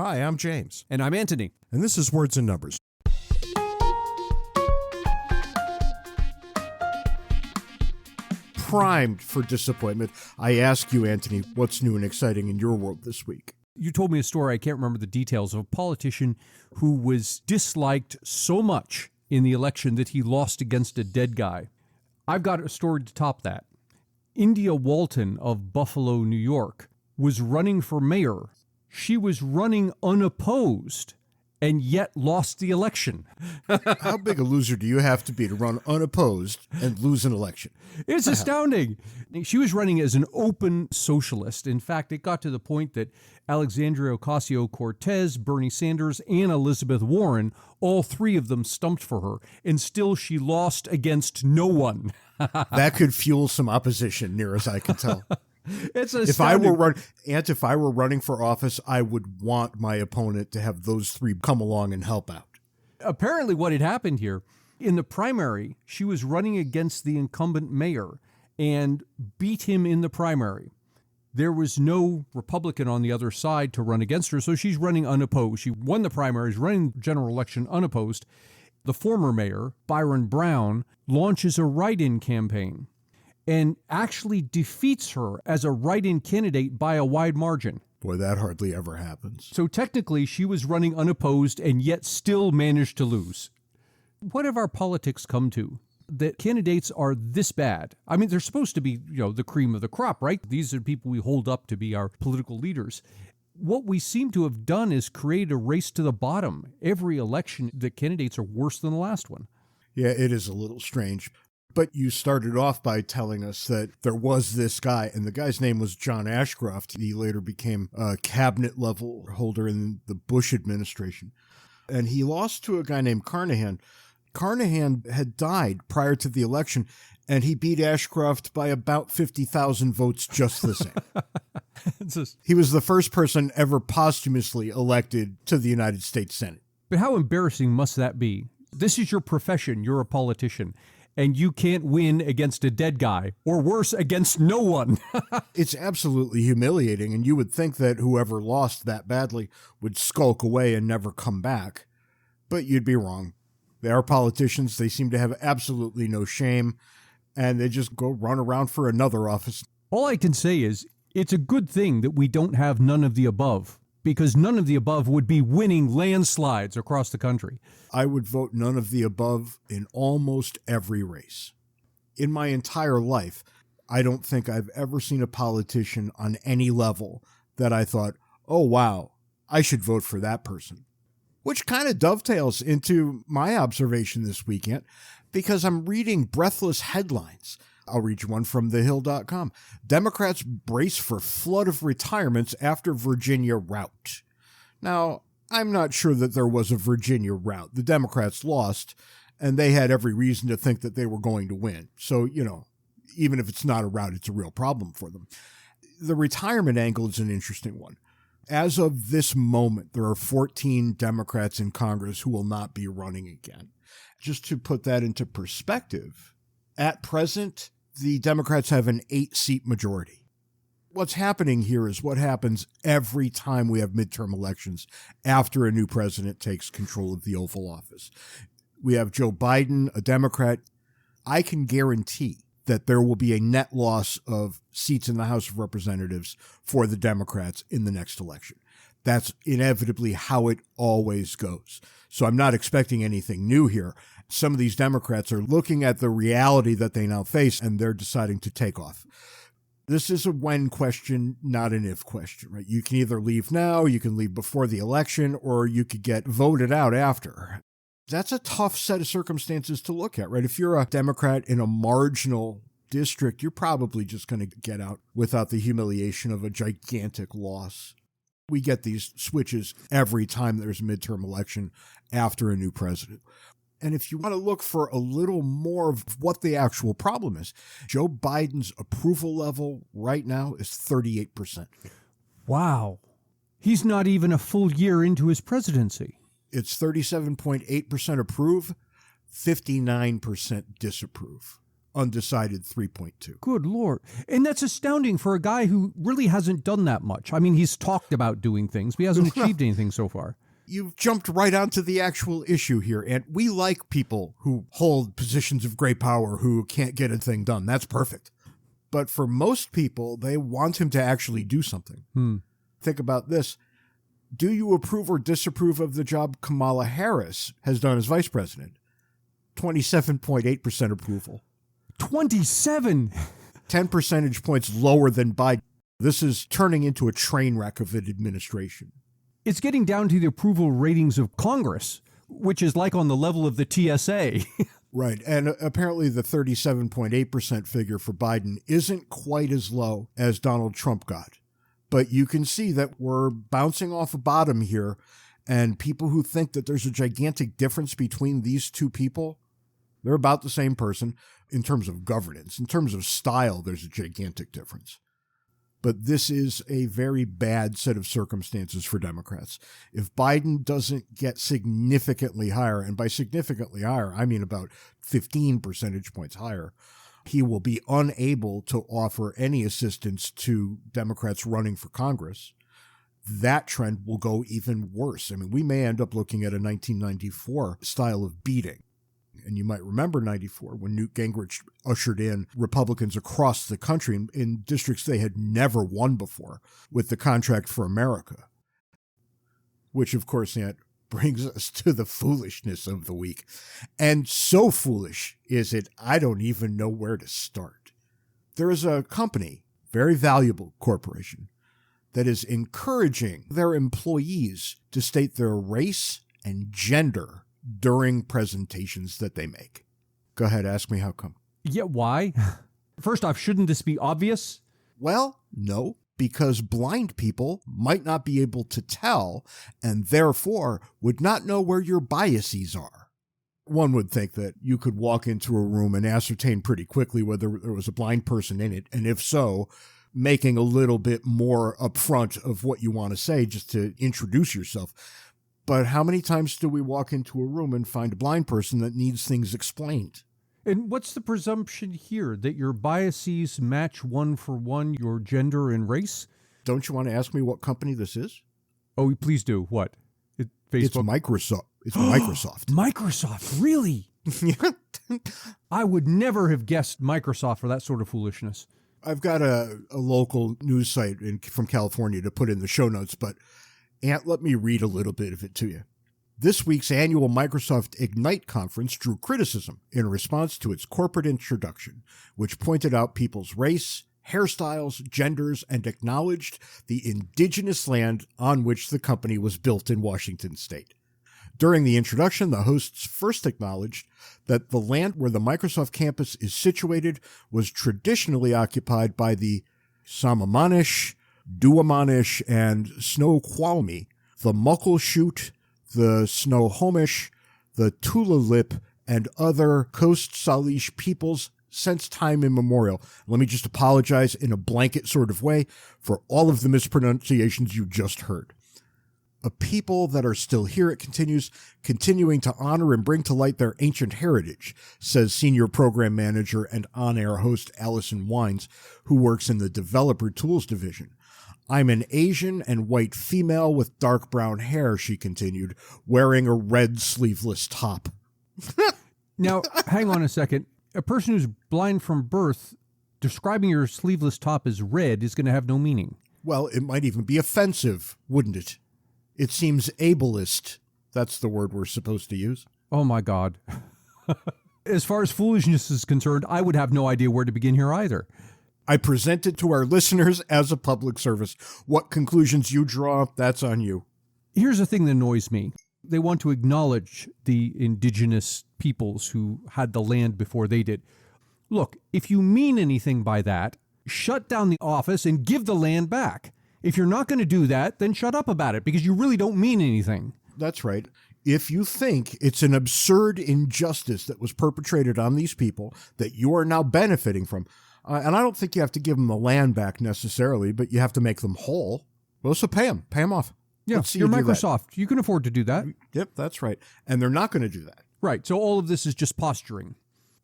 Hi, I'm James. And I'm Anthony. And this is Words and Numbers. Primed for disappointment. I ask you, Anthony, what's new and exciting in your world this week? You told me a story, I can't remember the details, of a politician who was disliked so much in the election that he lost against a dead guy. I've got a story to top that. India Walton of Buffalo, New York, was running for mayor. She was running unopposed and yet lost the election. How big a loser do you have to be to run unopposed and lose an election? It's astounding. She was running as an open socialist. In fact, it got to the point that Alexandria Ocasio-Cortez, Bernie Sanders, and Elizabeth Warren, all three of them stumped for her, and still she lost against no one. That could fuel some opposition, near as I can tell. It's if I were running for office, I would want my opponent to have those three come along and help out. Apparently what had happened here, in the primary, she was running against the incumbent mayor and beat him in the primary. There was no Republican on the other side to run against her, so she's running unopposed. She won the primaries, running the general election unopposed. The former mayor, Byron Brown, launches a write-in campaign and actually defeats her as a write-in candidate by a wide margin. Boy, that hardly ever happens. So technically, she was running unopposed and yet still managed to lose. What have our politics come to? That candidates are this bad. I mean, they're supposed to be, the cream of the crop, right? These are people we hold up to be our political leaders. What we seem to have done is create a race to the bottom. Every election, the candidates are worse than the last one. Yeah, it is a little strange. But you started off by telling us that there was this guy, and the guy's name was John Ashcroft. He later became a cabinet-level holder in the Bush administration. And he lost to a guy named Carnahan. Carnahan had died prior to the election, and he beat Ashcroft by about 50,000 votes just the same. He was the first person ever posthumously elected to the United States Senate. But how embarrassing must that be? This is your profession. You're a politician. And you can't win against a dead guy, or worse, against no one. It's absolutely humiliating, and you would think that whoever lost that badly would skulk away and never come back. But you'd be wrong. They are politicians. They seem to have absolutely no shame, and they just go run around for another office. All I can say is, it's a good thing that we don't have none of the above, because none of the above would be winning landslides across the country. I would vote none of the above in almost every race. In my entire life, I don't think I've ever seen a politician on any level that I thought, oh, wow, I should vote for that person. Which kind of dovetails into my observation this weekend, because I'm reading breathless headlines. I'll read you one from thehill.com. Democrats brace for flood of retirements after Virginia rout. Now, I'm not sure that there was a Virginia rout. The Democrats lost, and they had every reason to think that they were going to win. So, even if it's not a rout, it's a real problem for them. The retirement angle is an interesting one. As of this moment, there are 14 Democrats in Congress who will not be running again. Just to put that into perspective, at present, the Democrats have an 8-seat majority. What's happening here is what happens every time we have midterm elections after a new president takes control of the Oval Office. We have Joe Biden, a Democrat. I can guarantee that there will be a net loss of seats in the House of Representatives for the Democrats in the next election. That's inevitably how it always goes. So I'm not expecting anything new here. Some of these Democrats are looking at the reality that they now face, and they're deciding to take off. This is a when question, not an if question, right? You can either leave now, you can leave before the election, or you could get voted out after. That's a tough set of circumstances to look at, right? If you're a Democrat in a marginal district, you're probably just going to get out without the humiliation of a gigantic loss. We get these switches every time there's a midterm election after a new president. And if you want to look for a little more of what the actual problem is, Joe Biden's approval level right now is 38%. Wow. He's not even a full year into his presidency. It's 37.8% approve, 59% disapprove. undecided 3.2. Good Lord. And that's astounding for a guy who really hasn't done that much. I mean, he's talked about doing things, but he hasn't achieved anything so far. You've jumped right onto the actual issue here, and we like people who hold positions of great power who can't get a thing done. That's perfect. But for most people, they want him to actually do something. Think about this. Do you approve or disapprove of the job Kamala Harris has done as vice president? 27.8% approval. 27? 10 percentage points lower than Biden. This is turning into a train wreck of an administration. It's getting down to the approval ratings of Congress, which is like on the level of the TSA. Right. And apparently the 37.8% figure for Biden isn't quite as low as Donald Trump got. But you can see that we're bouncing off a bottom here. And people who think that there's a gigantic difference between these two people, they're about the same person in terms of governance. In terms of style, there's a gigantic difference. But this is a very bad set of circumstances for Democrats. If Biden doesn't get significantly higher, and by significantly higher, I mean about 15 percentage points higher, he will be unable to offer any assistance to Democrats running for Congress. That trend will go even worse. I mean, we may end up looking at a 1994 style of beating. And you might remember 94 when Newt Gingrich ushered in Republicans across the country in districts they had never won before with the Contract for America. Which, of course, that brings us to the foolishness of the week. And so foolish is it, I don't even know where to start. There is a company, very valuable corporation, that is encouraging their employees to state their race and gender during presentations that they make. Go ahead, ask me how come. Yeah, why? First off, shouldn't this be obvious? Well, no, because blind people might not be able to tell and therefore would not know where your biases are. One would think that you could walk into a room and ascertain pretty quickly whether there was a blind person in it, and if so, making a little bit more upfront of what you want to say just to introduce yourself. But how many times do we walk into a room and find a blind person that needs things explained? And what's the presumption here? That your biases match one for one your gender and race? Don't you want to ask me what company this is? Oh, please do. What? Facebook? It's Microsoft. It's Microsoft. Microsoft, really? I would never have guessed Microsoft for that sort of foolishness. I've got a local news site from California to put in the show notes, but Ant, let me read a little bit of it to you. This week's annual Microsoft Ignite conference drew criticism in response to its corporate introduction, which pointed out people's race, hairstyles, genders, and acknowledged the indigenous land on which the company was built in Washington state. During the introduction, the hosts first acknowledged that the land where the Microsoft campus is situated was traditionally occupied by the Sammamish, Duwamish, and Snoqualmie, the Muckleshoot, the Snohomish, the Tulalip, and other Coast Salish peoples since time immemorial. Let me just apologize in a blanket sort of way for all of the mispronunciations you just heard. A people that are still here, it continues, continuing to honor and bring to light their ancient heritage, says senior program manager and on-air host Allison Wines, who works in the developer tools division. I'm an Asian and white female with dark brown hair, she continued, wearing a red sleeveless top. Now, hang on a second. A person who's blind from birth, describing your sleeveless top as red is going to have no meaning. Well, it might even be offensive, wouldn't it? It seems ableist. That's the word we're supposed to use. Oh, my God. As far as foolishness is concerned, I would have no idea where to begin here either. I present it to our listeners as a public service. What conclusions you draw, that's on you. Here's the thing that annoys me. They want to acknowledge the indigenous peoples who had the land before they did. Look, if you mean anything by that, shut down the office and give the land back. If you're not going to do that, then shut up about it, because you really don't mean anything. That's right. If you think it's an absurd injustice that was perpetrated on these people that you are now benefiting from, and I don't think you have to give them the land back necessarily, but you have to make them whole. Well, so pay them off. Yeah, you're Microsoft. You can afford to do that. Yep, that's right. And they're not going to do that. Right. So all of this is just posturing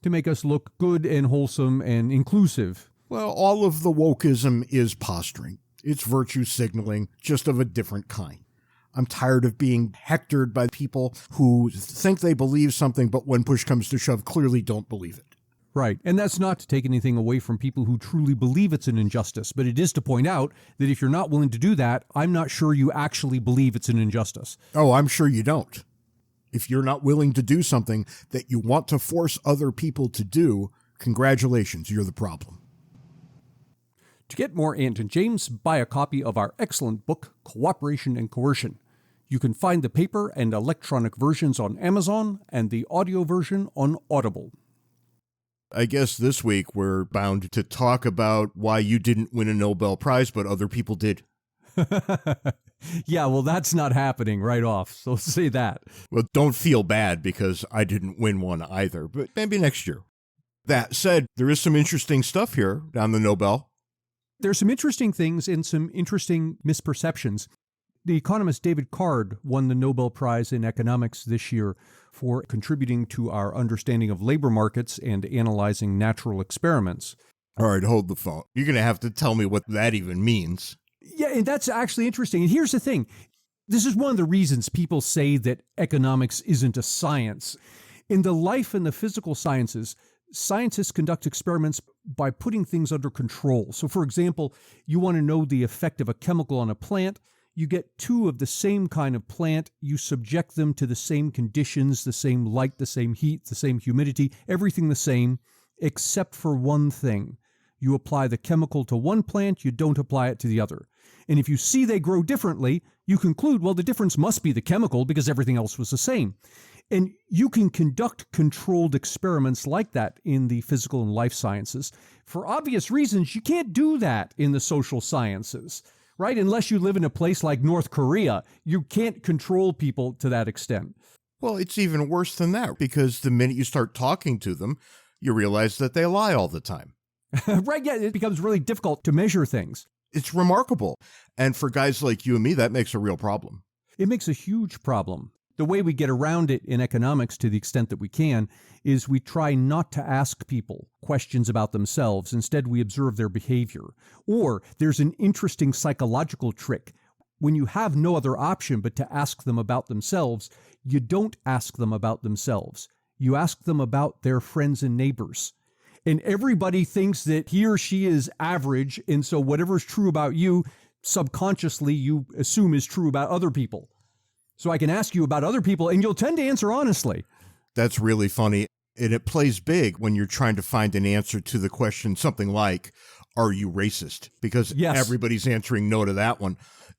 to make us look good and wholesome and inclusive. Well, all of the wokeism is posturing. It's virtue signaling, just of a different kind. I'm tired of being hectored by people who think they believe something, but when push comes to shove, clearly don't believe it. Right. And that's not to take anything away from people who truly believe it's an injustice, but it is to point out that if you're not willing to do that, I'm not sure you actually believe it's an injustice. Oh, I'm sure you don't. If you're not willing to do something that you want to force other people to do, congratulations, you're the problem. To get more Ant and James, buy a copy of our excellent book, Cooperation and Coercion. You can find the paper and electronic versions on Amazon and the audio version on Audible. I guess this week we're bound to talk about why you didn't win a Nobel Prize, but other people did. Yeah, well, that's not happening right off, so say that. Well, don't feel bad because I didn't win one either, but maybe next year. That said, there is some interesting stuff here on the Nobel. There's some interesting things and some interesting misperceptions. The economist David Card won the Nobel Prize in economics this year for contributing to our understanding of labor markets and analyzing natural experiments. All right, hold the phone. You're going to have to tell me what that even means. Yeah, and that's actually interesting. And here's the thing. This is one of the reasons people say that economics isn't a science. In the life and the physical sciences, scientists conduct experiments by putting things under control. So, for example, you want to know the effect of a chemical on a plant. You get two of the same kind of plant. You subject them to the same conditions, the same light, the same heat, the same humidity, everything the same, except for one thing. You apply the chemical to one plant, you don't apply it to the other. And if you see they grow differently, you conclude, well, the difference must be the chemical because everything else was the same. And you can conduct controlled experiments like that in the physical and life sciences. For obvious reasons, you can't do that in the social sciences, right? Unless you live in a place like North Korea, you can't control people to that extent. Well, it's even worse than that, because the minute you start talking to them, you realize that they lie all the time. Right, yeah, it becomes really difficult to measure things. It's remarkable. And for guys like you and me, that makes a real problem. It makes a huge problem. The way we get around it in economics, to the extent that we can, is we try not to ask people questions about themselves. Instead, we observe their behavior. Or there's an interesting psychological trick. When you have no other option but to ask them about themselves, you don't ask them about themselves. You ask them about their friends and neighbors. And everybody thinks that he or she is average, and so whatever's true about you, subconsciously you assume is true about other people. So I can ask you about other people, and you'll tend to answer honestly. That's really funny. And it plays big when you're trying to find an answer to the question, something like, are you racist? Because Yes. Everybody's answering no to that one.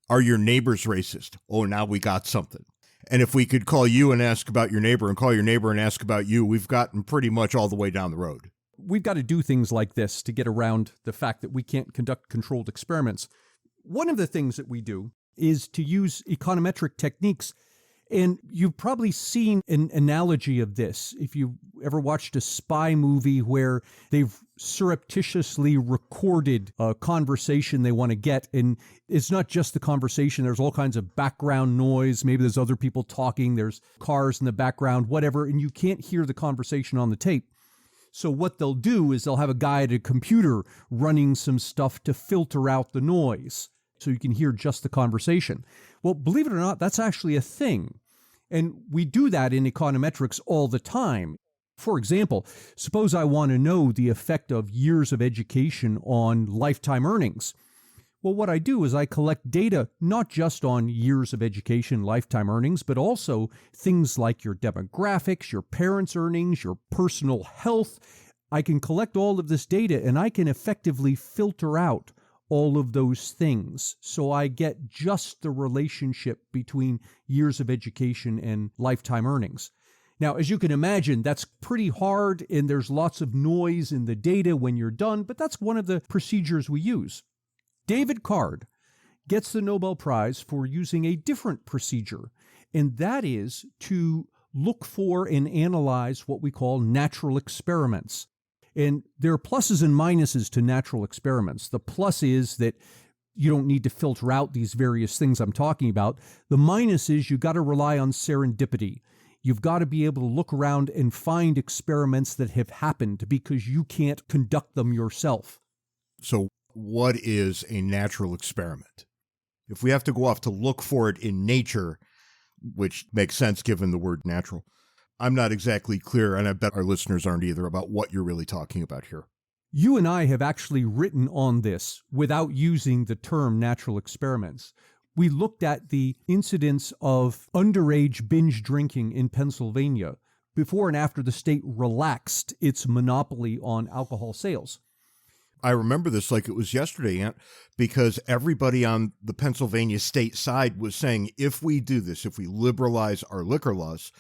Are your neighbors racist? Oh, now we got something. And if we could call you and ask about your neighbor and call your neighbor and ask about you, we've gotten pretty much all the way down the road. We've got to do things like this to get around the fact that we can't conduct controlled experiments. One of the things that we do is to use econometric techniques. And you've probably seen an analogy of this. If you ever watched a spy movie where they've surreptitiously recorded a conversation they want to get, and it's not just the conversation, there's all kinds of background noise, maybe there's other people talking, there's cars in the background, whatever, and you can't hear the conversation on the tape. So what they'll do is they'll have a guy at a computer running some stuff to filter out the noise so you can hear just the conversation. Well, believe it or not, that's actually a thing. And we do that in econometrics all the time. For example, suppose I want to know the effect of years of education on lifetime earnings. Well, what I do is I collect data not just on years of education, lifetime earnings, but also things like your demographics, your parents' earnings, your personal health. I can collect all of this data and I can effectively filter out all of those things. So I get just the relationship between years of education and lifetime earnings. Now, as you can imagine, that's pretty hard and there's lots of noise in the data when you're done, but that's one of the procedures we use. David Card gets the Nobel Prize for using a different procedure, and that is to look for and analyze what we call natural experiments. And there are pluses and minuses to natural experiments. The plus is that you don't need to filter out these various things I'm talking about. The minus is you got to rely on serendipity. You've got to be able to look around and find experiments that have happened because you can't conduct them yourself. So what is a natural experiment? If we have to go off to look for it in nature, which makes sense given the word natural, I'm not exactly clear, and I bet our listeners aren't either, about what you're really talking about here. You and I have actually written on this without using the term natural experiments. We looked at the incidence of underage binge drinking in Pennsylvania before and after the state relaxed its monopoly on alcohol sales. I remember this like it was yesterday, Ant, because everybody on the Pennsylvania state side was saying, if we do this, if we liberalize our liquor laws,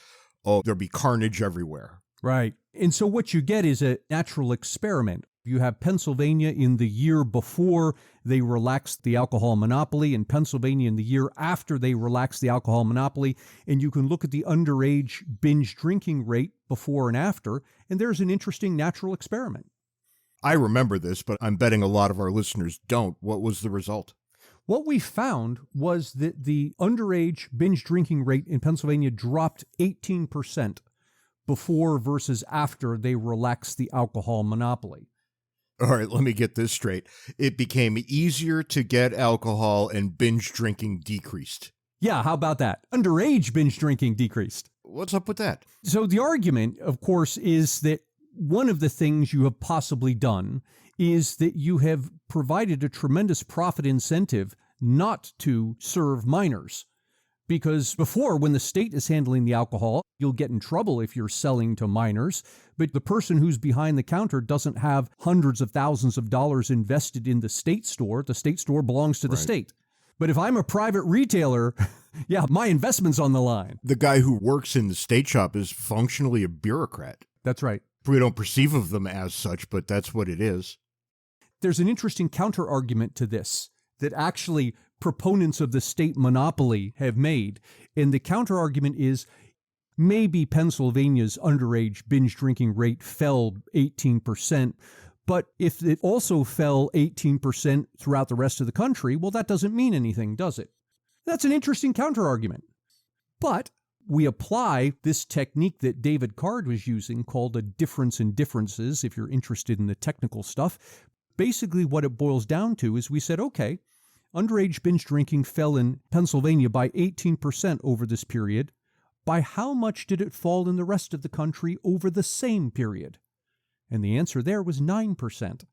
there'll be carnage everywhere. Right. And so what you get is a natural experiment. You have Pennsylvania in the year before they relaxed the alcohol monopoly, and Pennsylvania in the year after they relaxed the alcohol monopoly, and you can look at the underage binge drinking rate before and after, and there's an interesting natural experiment. I remember this, but I'm betting a lot of our listeners don't. What was the result? What we found was that the underage binge drinking rate in Pennsylvania dropped 18% before versus after they relaxed the alcohol monopoly. All right, let me get this straight. It became easier to get alcohol and binge drinking decreased. Yeah, how about that? Underage binge drinking decreased. What's up with that? So the argument, of course, is that one of the things you have possibly done is that you have provided a tremendous profit incentive not to serve minors. Because before, when the state is handling the alcohol, you'll get in trouble if you're selling to minors. But the person who's behind the counter doesn't have hundreds of thousands of dollars invested in the state store. The state store belongs to the state. But if I'm a private retailer, yeah, my investment's on the line. The guy who works in the state shop is functionally a bureaucrat. That's right. We don't perceive of them as such, but that's what it is. There's an interesting counter-argument to this that actually proponents of the state monopoly have made. And the counter-argument is maybe Pennsylvania's underage binge drinking rate fell 18%, but if it also fell 18% throughout the rest of the country, well, that doesn't mean anything, does it? That's an interesting counter-argument. But we apply this technique that David Card was using called a difference in differences, if you're interested in the technical stuff. Basically, what it boils down to is we said, okay, underage binge drinking fell in Pennsylvania by 18% over this period. By how much did it fall in the rest of the country over the same period? And the answer there was 9%.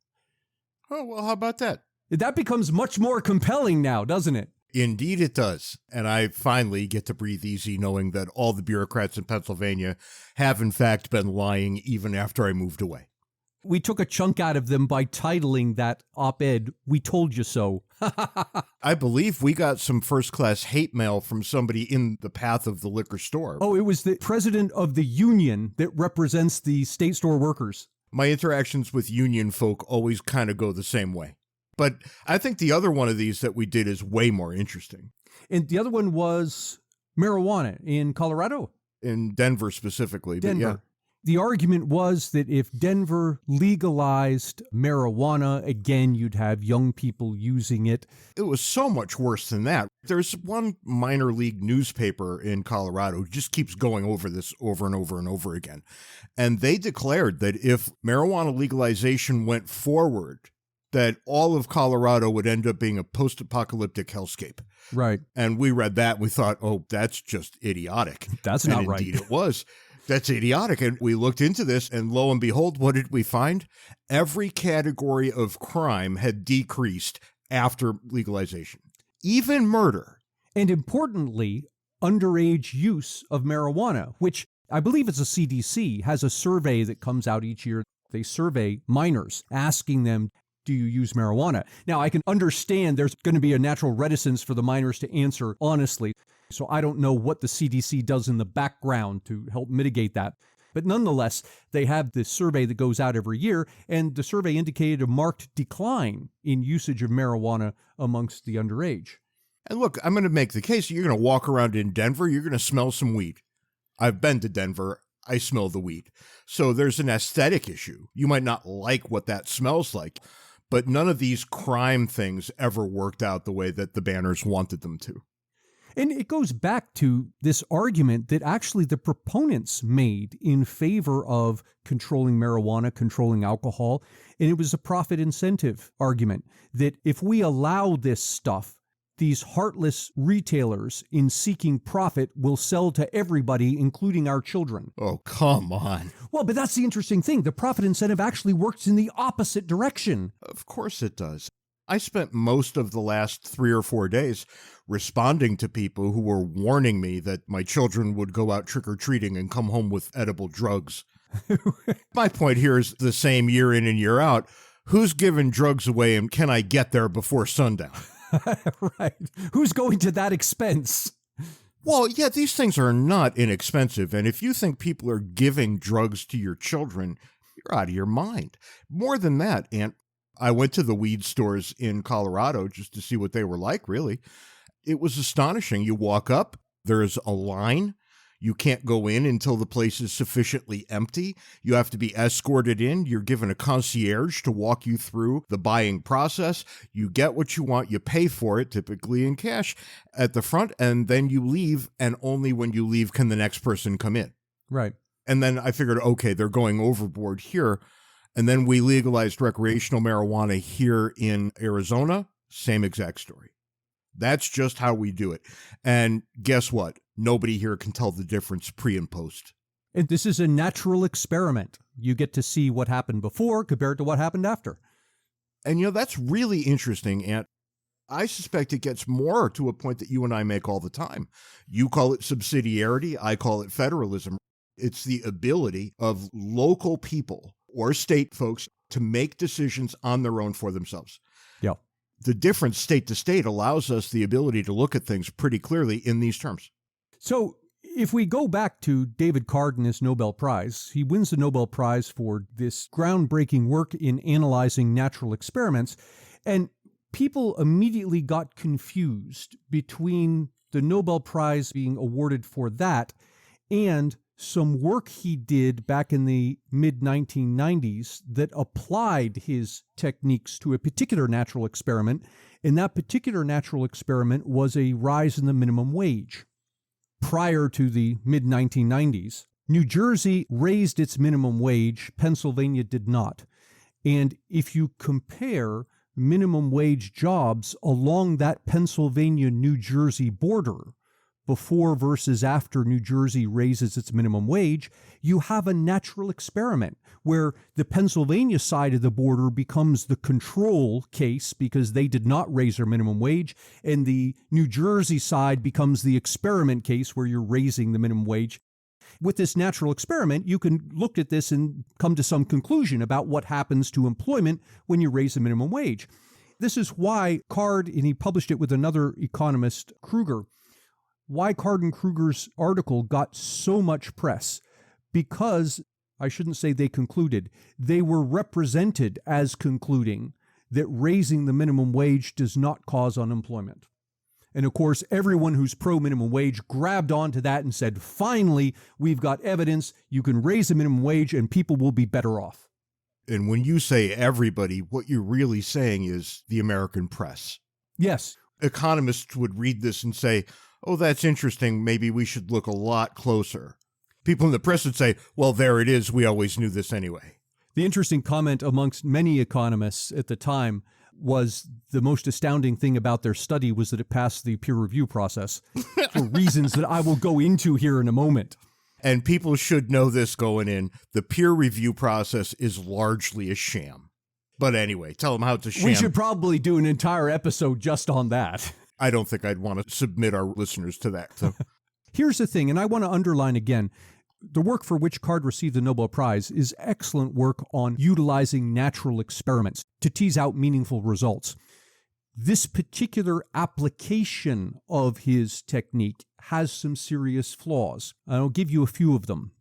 Oh, well, how about that? That becomes much more compelling now, doesn't it? Indeed it does. And I finally get to breathe easy knowing that all the bureaucrats in Pennsylvania have in fact been lying even after I moved away. We took a chunk out of them by titling that op-ed, "We Told You So." I believe we got some first-class hate mail from somebody in the path of the liquor store. Oh, it was the president of the union that represents the state store workers. My interactions with union folk always kind of go the same way. But I think the other one of these that we did is way more interesting. And the other one was marijuana in Colorado. In Denver specifically. Denver. But yeah. The argument was that if Denver legalized marijuana, again, you'd have young people using it. It was so much worse than that. There's one minor league newspaper in Colorado who just keeps going over this over and over and over again. And they declared that if marijuana legalization went forward, that all of Colorado would end up being a post-apocalyptic hellscape. Right. And we read that and we thought, oh, that's just idiotic. That's not right. Indeed it was. That's idiotic. And we looked into this, and lo and behold, what did we find? Every category of crime had decreased after legalization, even murder. And importantly, underage use of marijuana, which I believe it's a CDC, has a survey that comes out each year. They survey minors, asking them, do you use marijuana? Now, I can understand there's going to be a natural reticence for the minors to answer honestly. So I don't know what the CDC does in the background to help mitigate that. But nonetheless, they have this survey that goes out every year, and the survey indicated a marked decline in usage of marijuana amongst the underage. And look, I'm going to make the case. You're going to walk around in Denver, you're going to smell some weed. I've been to Denver. I smell the weed. So there's an aesthetic issue. You might not like what that smells like, but none of these crime things ever worked out the way that the banners wanted them to. And it goes back to this argument that actually the proponents made in favor of controlling marijuana, controlling alcohol. And it was a profit incentive argument that if we allow this stuff, these heartless retailers in seeking profit will sell to everybody, including our children. Oh, come on. Well, but that's the interesting thing. The profit incentive actually works in the opposite direction. Of course it does. I spent most of the last 3 or 4 days responding to people who were warning me that my children would go out trick-or-treating and come home with edible drugs. My point here is the same year in and year out. Who's giving drugs away and can I get there before sundown? Right. Who's going to that expense? Well, yeah, these things are not inexpensive. And if you think people are giving drugs to your children, you're out of your mind. More than that, Aunt, I went to the weed stores in Colorado just to see what they were like, really. It was astonishing. You walk up, there's a line. You can't go in until the place is sufficiently empty. You have to be escorted in. You're given a concierge to walk you through the buying process. You get what you want. You pay for it, typically in cash, at the front, and then you leave, and only when you leave can the next person come in. Right. And then I figured, okay, they're going overboard here. And then we legalized recreational marijuana here in Arizona. Same exact story. That's just how we do it. And guess what? Nobody here can tell the difference pre and post. And this is a natural experiment. You get to see what happened before compared to what happened after. And, that's really interesting. And I suspect it gets more to a point that you and I make all the time. You call it subsidiarity. I call it federalism. It's the ability of local people or state folks to make decisions on their own for themselves. Yeah. The difference state to state allows us the ability to look at things pretty clearly in these terms. So if we go back to David Card and his Nobel Prize, he wins the Nobel Prize for this groundbreaking work in analyzing natural experiments. And people immediately got confused between the Nobel Prize being awarded for that and some work he did back in the mid-1990s that applied his techniques to a particular natural experiment. And that particular natural experiment was a rise in the minimum wage. Prior to the mid-1990s, New Jersey raised its minimum wage, Pennsylvania did not. And if you compare minimum wage jobs along that Pennsylvania-New Jersey border, before versus after New Jersey raises its minimum wage, you have a natural experiment where the Pennsylvania side of the border becomes the control case because they did not raise their minimum wage, and the New Jersey side becomes the experiment case where you're raising the minimum wage. With this natural experiment, you can look at this and come to some conclusion about what happens to employment when you raise the minimum wage. This is why Card, and he published it with another economist, Kruger, why Card and Kruger's article got so much press, because I shouldn't say they concluded, they were represented as concluding that raising the minimum wage does not cause unemployment. And of course, everyone who's pro-minimum wage grabbed onto that and said, finally, we've got evidence you can raise the minimum wage and people will be better off. And when you say everybody, what you're really saying is the American press. Yes. Economists would read this and say, oh, that's interesting. Maybe we should look a lot closer. People in the press would say, well, there it is. We always knew this anyway. The interesting comment amongst many economists at the time was the most astounding thing about their study was that it passed the peer review process for reasons that I will go into here in a moment. And people should know this going in. The peer review process is largely a sham. But anyway, tell them how it's a sham. We should probably do an entire episode just on that. I don't think I'd want to submit our listeners to that. So. Here's the thing, and I want to underline again, the work for which Card received the Nobel Prize is excellent work on utilizing natural experiments to tease out meaningful results. This particular application of his technique has some serious flaws. I'll give you a few of them.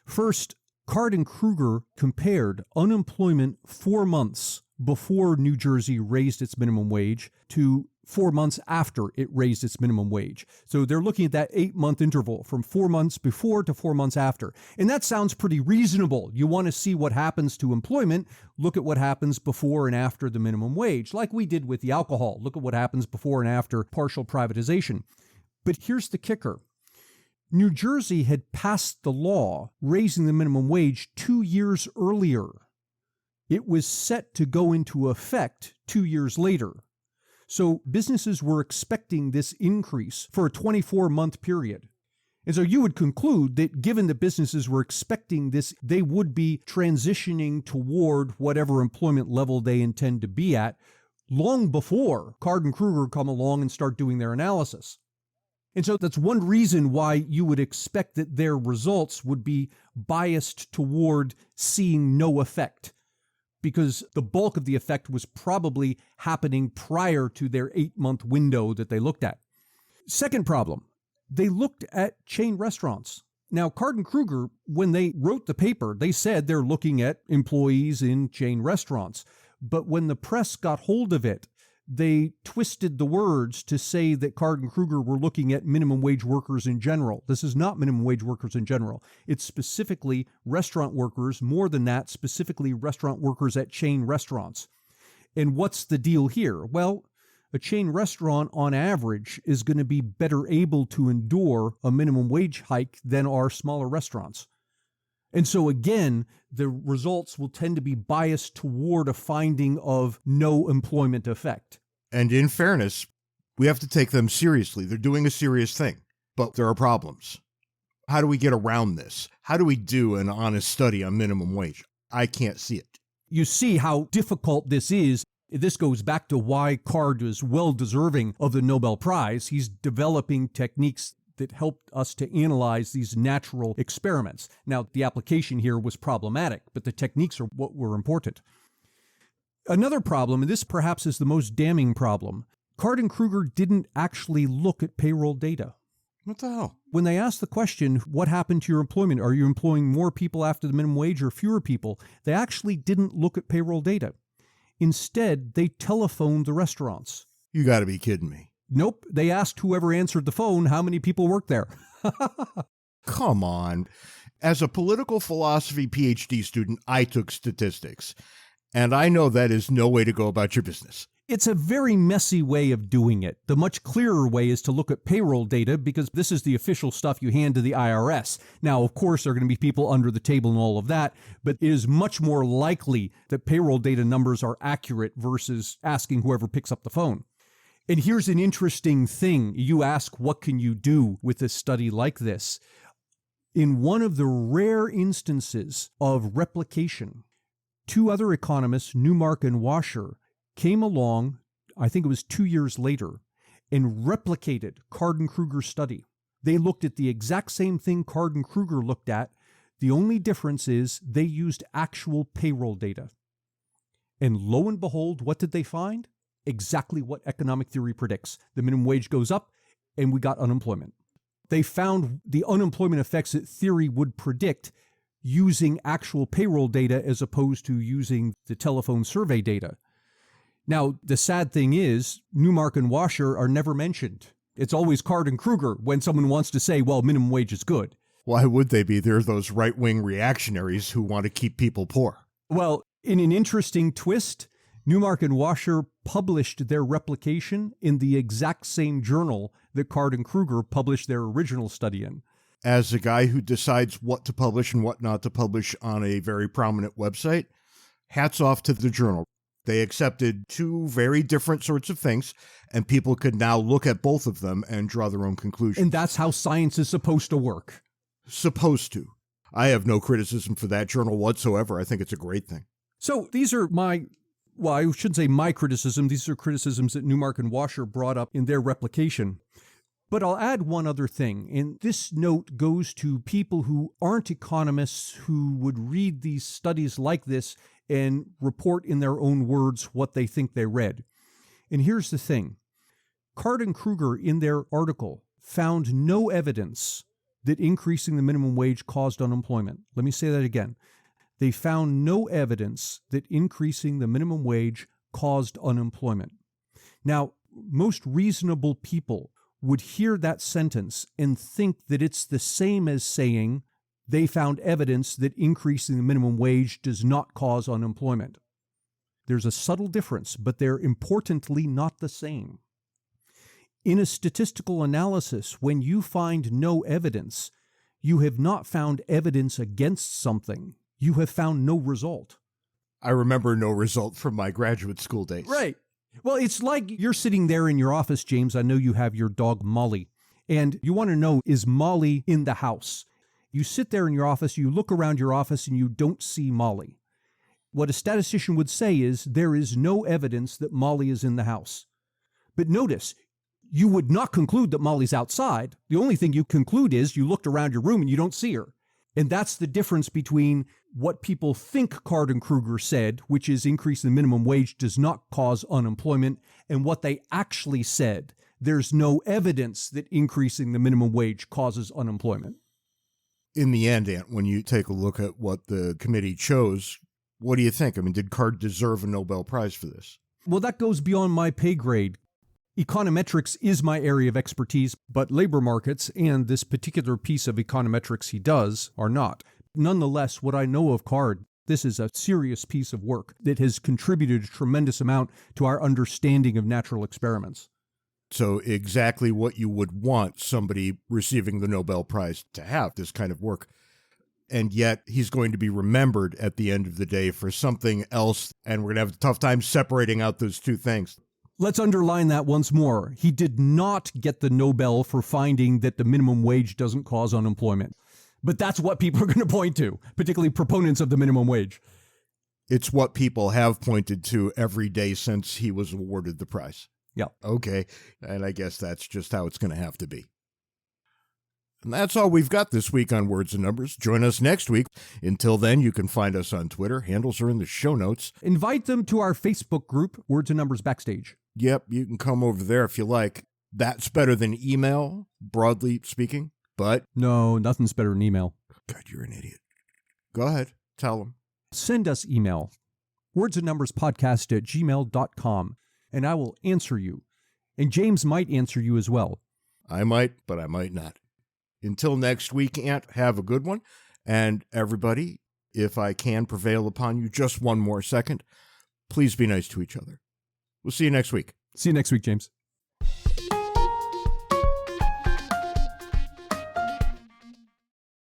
First, Card and Kruger compared unemployment 4 months before New Jersey raised its minimum wage to 4 months after it raised its minimum wage. So they're looking at that 8-month interval from 4 months before to 4 months after. And that sounds pretty reasonable. You want to see what happens to employment, look at what happens before and after the minimum wage, like we did with the alcohol. Look at what happens before and after partial privatization. But here's the kicker. New Jersey had passed the law raising the minimum wage 2 years earlier. It was set to go into effect 2 years later. So businesses were expecting this increase for a 24-month period. And so you would conclude that given the businesses were expecting this, they would be transitioning toward whatever employment level they intend to be at long before Card and Kruger come along and start doing their analysis. And so that's one reason why you would expect that their results would be biased toward seeing no effect, because the bulk of the effect was probably happening prior to their 8-month window that they looked at. Second problem, they looked at chain restaurants. Now, Card and Kruger, when they wrote the paper, they said they're looking at employees in chain restaurants. But when the press got hold of it, they twisted the words to say that Card and Kruger were looking at minimum wage workers in general. This is not minimum wage workers in general. It's specifically restaurant workers, more than that, specifically restaurant workers at chain restaurants. And what's the deal here? Well, a chain restaurant on average is going to be better able to endure a minimum wage hike than are smaller restaurants. And so again, the results will tend to be biased toward a finding of no employment effect. And in fairness, we have to take them seriously. They're doing a serious thing, but there are problems. How do we get around this? How do we do an honest study on minimum wage? I can't see it. You see how difficult this is. This goes back to why Card is well deserving of the Nobel Prize. He's developing techniques that helped us to analyze these natural experiments. Now, the application here was problematic, but the techniques are what were important. Another problem, and this perhaps is the most damning problem, Card and Kruger didn't actually look at payroll data. What the hell? When they asked the question, what happened to your employment? Are you employing more people after the minimum wage or fewer people? They actually didn't look at payroll data. Instead, they telephoned the restaurants. You got to be kidding me. Nope. They asked whoever answered the phone how many people worked there. Come on. As a political philosophy PhD student, I took statistics, and I know that is no way to go about your business. It's a very messy way of doing it. The much clearer way is to look at payroll data because this is the official stuff you hand to the IRS. Now, of course, there are going to be people under the table and all of that, but it is much more likely that payroll data numbers are accurate versus asking whoever picks up the phone. And here's an interesting thing. You ask, what can you do with a study like this? In one of the rare instances of replication, two other economists, Newmark and Washer, came along, I think it was 2 years later, and replicated Card and Kruger's study. They looked at the exact same thing Card and Kruger looked at. The only difference is they used actual payroll data. And lo and behold, what did they find? Exactly what economic theory predicts. The minimum wage goes up, and we got unemployment. They found the unemployment effects that theory would predict using actual payroll data as opposed to using the telephone survey data. Now, the sad thing is, Newmark and Washer are never mentioned. It's always Card and Kruger when someone wants to say, well, minimum wage is good. Why would they be? They're those right-wing reactionaries who want to keep people poor. Well, in an interesting twist, Newmark and Washer published their replication in the exact same journal that Card and Kruger published their original study in. As a guy who decides what to publish and what not to publish on a very prominent website, hats off to the journal. They accepted two very different sorts of things, and people could now look at both of them and draw their own conclusions. And that's how science is supposed to work. Supposed to. I have no criticism for that journal whatsoever. I think it's a great thing. So these are well, I shouldn't say my criticism. These are criticisms that Newmark and Washer brought up in their replication. But I'll add one other thing, and this note goes to people who aren't economists who would read these studies like this and report in their own words what they think they read. And here's the thing. Card and Kruger, in their article, found no evidence that increasing the minimum wage caused unemployment. Let me say that again. They found no evidence that increasing the minimum wage caused unemployment. Now, most reasonable people would hear that sentence and think that it's the same as saying they found evidence that increasing the minimum wage does not cause unemployment. There's a subtle difference, but they're importantly not the same. In a statistical analysis, when you find no evidence, you have not found evidence against something. You have found no result. I remember no result from my graduate school days. Right. Well, it's like you're sitting there in your office, James. I know you have your dog, Molly, and you want to know, is Molly in the house? You sit there in your office, you look around your office, and you don't see Molly. What a statistician would say is there is no evidence that Molly is in the house. But notice, you would not conclude that Molly's outside. The only thing you conclude is you looked around your room and you don't see her. And that's the difference between what people think Card and Kruger said, which is increase in minimum wage does not cause unemployment, and what they actually said. There's no evidence that increasing the minimum wage causes unemployment. In the end, Ant, when you take a look at what the committee chose, what do you think? I mean, did Card deserve a Nobel Prize for this? Well, that goes beyond my pay grade. Econometrics is my area of expertise, but labor markets and this particular piece of econometrics he does are not. Nonetheless, what I know of Card, this is a serious piece of work that has contributed a tremendous amount to our understanding of natural experiments. So exactly what you would want somebody receiving the Nobel Prize to have, this kind of work. And yet he's going to be remembered at the end of the day for something else, and we're going to have a tough time separating out those two things. Let's underline that once more. He did not get the Nobel for finding that the minimum wage doesn't cause unemployment. But that's what people are going to point to, particularly proponents of the minimum wage. It's what people have pointed to every day since he was awarded the prize. Yeah. Okay. And I guess that's just how it's going to have to be. And that's all we've got this week on Words and Numbers. Join us next week. Until then, you can find us on Twitter. Handles are in the show notes. Invite them to our Facebook group, Words and Numbers Backstage. Yep, you can come over there if you like. That's better than email, broadly speaking, but... No, nothing's better than email. God, you're an idiot. Go ahead. Tell them. Send us email, wordsandnumberspodcast@gmail.com, and I will answer you. And James might answer you as well. I might, but I might not. Until next week, Ant, have a good one. And everybody, if I can prevail upon you just one more second, please be nice to each other. We'll see you next week. See you next week, James.